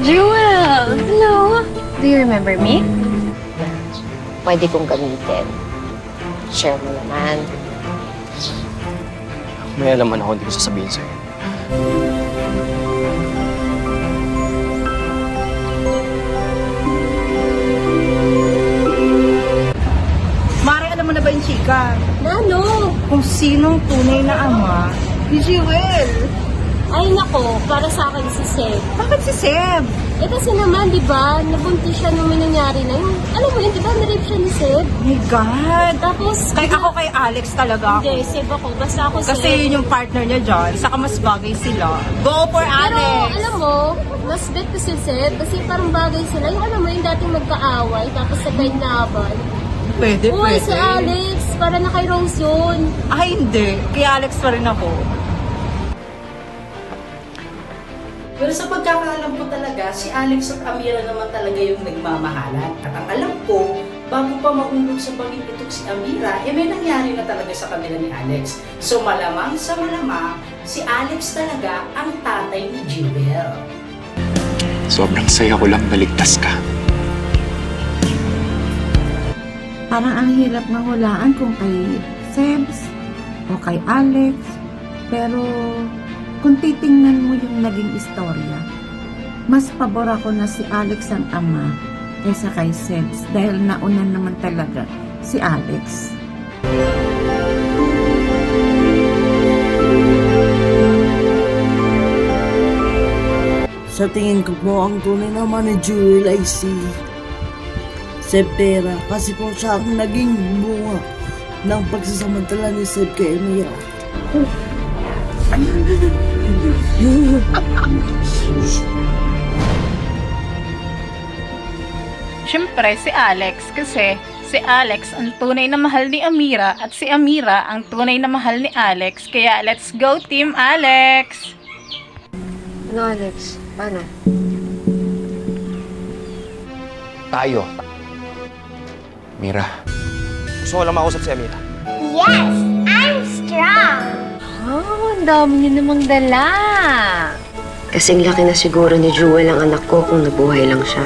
Jewel! Hello! Do you remember me? Pwede kong gamitin. Share mo naman. May alam man ako, hindi ko sasabihin sa'yo. Mare, alam mo na ba yung chika? Na ano? Kung sinong tunay na ama ni Jewel. Ay nako, para sa akin si Seb. Bakit si Seb? Eh kasi naman, di ba, nabuntis siya nung may nangyari na yun. Alam mo yun, di ba, na-rape siya ni Seb? Oh my God! Tapos, Ako kay Alex talaga ako. hindi, Seb ako. Basta ako Seb. Kasi yun yung partner niya dyan, saka mas bagay sila. Go for Pero, Alex! alam mo, mas bet ko si Seb kasi parang bagay sila. Yung alam mo, yung dating magkaaway, tapos nagkainaban. Pwede, Uy, si Alex, para na kay Rose yun. Ay, hindi. Kay Alex pa rin ako. Pero sa pagkakaalam ko talaga, si Alex at Amira naman talaga yung nagmamahalan. At ang alam ko, bago pa maulog sa pag-ipitok si Amira, may nangyari na talaga sa kanila ni Alex. So malamang sa malamang, si Alex talaga ang tatay ni Jewel. Sobrang saya ko lang naligtas ka. Parang ang hirap ng hulaan kung kay Sebs o kay Alex. Pero kung titingnan mo yung naging istorya, mas pabor ako na si Alex ang ama kaysa kay Sebs dahil nauna naman talaga si Alex. Sa tingin ko po, ang tunay naman ni Jewel ay si Seb Pera kasi po siya ang naging bunga ng pagsasamantala ni Seb kay Amira. Siyempre, si Alex kasi si Alex ang tunay na mahal ni Amira at si Amira ang tunay na mahal ni Alex. Kaya let's go Team Alex! Ano, Alex? Paano? Tayo. Mira, gusto ko lang makausap si Amira. Yes! I'm strong! Oh, ang dami niyo namang dala. Kasing laki na siguro ni Jewel ang anak ko kung nabuhay lang siya.